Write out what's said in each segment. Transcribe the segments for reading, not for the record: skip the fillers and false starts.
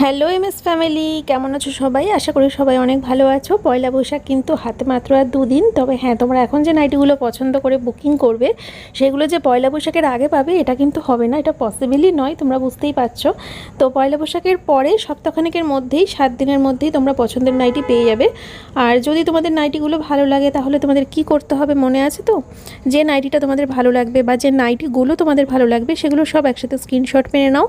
Hello MS family, কেমন আছো সবাই? আশা করি সবাই অনেক ভালো আছো। পয়লা বৈশাখ কিন্তু হাতে মাত্র আর 2 দিন। তবে হ্যাঁ, তোমরা এখন যে নাইটিগুলো পছন্দ করে বুকিং করবে সেগুলো যে পয়লা বৈশাখের আগে পাবে এটা কিন্তু হবে না, এটা পসিবলই নয়, তোমরা বুঝতেই পারছো। তো পয়লা বৈশাখের পরে সপ্তাহখানেকের মধ্যেই 7 দিনের মধ্যেই তোমরা পছন্দের নাইটি পেয়ে যাবে। আর যদি তোমাদের নাইটিগুলো ভালো লাগে তাহলে তোমাদের কি করতে হবে মনে আছে তো? যে নাইটিটা তোমাদের ভালো লাগবে বা যে নাইটিগুলো তোমাদের ভালো লাগবে সেগুলো সব একসাথে স্ক্রিনশট মেরে নাও।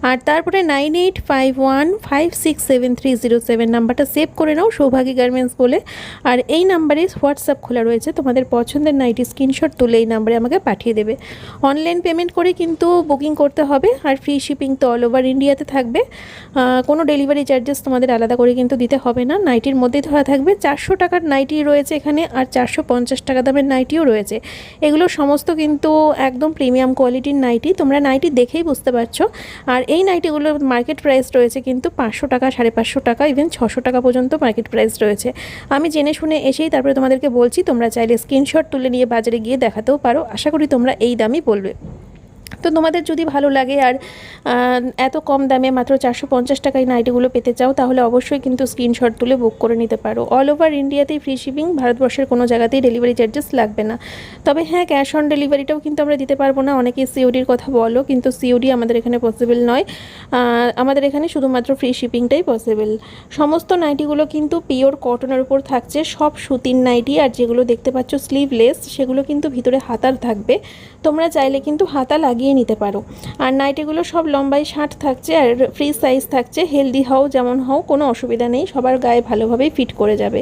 আর তারপরে 9851567307 নাম্বারটা সেভ করে নাও, সৌভাগী গার্মেন্টস বলে। আর এই নাম্বারে হোয়াটসঅ্যাপ খোলা রয়েছে, তোমাদের পছন্দের নাইটি স্ক্রিনশট তুলে এই নাম্বারে আমাকে পাঠিয়ে দেবে। অনলাইন পেমেন্ট করে কিন্তু বুকিং করতে হবে, আর ফ্রি শিপিং তো অল ওভার ইন্ডিয়াতে থাকবে। কোনো ডেলিভারি চার্জেস তোমাদের আলাদা করে কিন্তু দিতে হবে না। নাইটির মধ্যেই ধরা থাকবে 400 টাকার নাইটি রয়েছে এখানে, আর 450 টাকা দামের নাইটিও রয়েছে। এগুলো সমস্ত কিন্তু একদম প্রিমিয়াম কোয়ালিটির নাইটি, তোমরা নাইটি দেখেই বুঝতে পারছো। আর এই নাইটিগুলোর মার্কেট প্রাইস রয়েছে কিন্তু 500 টাকা, 550 টাকা, ইভেন 600 টাকা পর্যন্ত মার্কেট প্রাইস রয়েছে। আমি জেনে শুনে এসেই তারপরে তোমাদেরকে বলছি, তোমরা চাইলে স্ক্রিনশট তুলে নিয়ে বাজারে গিয়ে দেখাতেও পারো। আশা করি তোমরা এই দামই বলবে। তো তোমাদের যদি ভালো লাগে আর এত কম দামে মাত্র 450 টাকায় নাইটিগুলো পেতে চাও তাহলে অবশ্যই কিন্তু স্ক্রিনশট তুলে বুক করে নিতে পারো। অল ওভার ইন্ডিয়াতেই ফ্রি শিপিং, ভারতবর্ষের কোনো জায়গাতেই ডেলিভারি চার্জেস লাগবে না। তবে হ্যাঁ, ক্যাশ অন ডেলিভারিটাও কিন্তু আমরা দিতে পারবো না। অনেকেই সিওডির কথা বলো, কিন্তু সিওডি আমাদের এখানে পসিবল নয়। আমাদের এখানে শুধুমাত্র ফ্রি শিপিংটাই পসিবল। সমস্ত নাইটিগুলো কিন্তু পিওর কটনের উপর থাকছে, সব সুতির নাইটি। আর যেগুলো দেখতে পাচ্ছ স্লিভলেস, সেগুলো কিন্তু ভিতরে হাতার থাকবে, তোমরা চাইলে কিন্তু হাতা লাগিয়ে নিতে পারো। আর নাইটিগুলো সব লম্বায় 60 থাকছে, আর ফ্রি সাইজ থাকছে। হেলদি হও যেমন হও কোনো অসুবিধা নেই, সবার গায়ে ভালোভাবেই ফিট করে যাবে।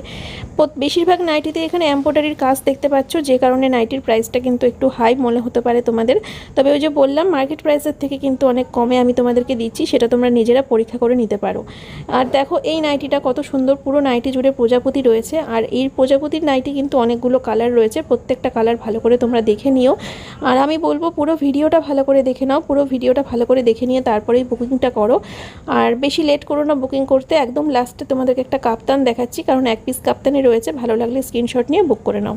বেশিরভাগ নাইটিতে এখানে এমব্রয়ডারির কাজ দেখতে পাচ্ছ, যে কারণে নাইটির প্রাইসটা কিন্তু একটু হাই মনে হতে পারে তোমাদের। তবে ওই যে বললাম, মার্কেট প্রাইসের থেকে কিন্তু অনেক কমে আমি তোমাদেরকে দিচ্ছি, সেটা তোমরা নিজেরা পরীক্ষা করে নিতে পারো। আর দেখো এই নাইটিটা কত সুন্দর, পুরো নাইটি জুড়ে প্রজাপতি রয়েছে। আর এই প্রজাপতির নাইটি কিন্তু অনেকগুলো কালার রয়েছে, প্রত্যেকটা কালার ভালো করে তোমরা দেখে নিও। আর আমি বলবো পুরো ভিডিওটা ভালো করে দেখে নাও, পুরো ভিডিওটা ভালো করে দেখে নিয়ে তারপরেই বুকিংটা করো। আর বেশি লেট করো না বুকিং করতে। একদম লাস্টে তোমাদেরকে একটা কাপ্তান দেখাচ্ছি, কারণ এক পিস কাপ্তানি রয়েছে, ভালো লাগলে স্ক্রিনশট নিয়ে বুক করে নাও।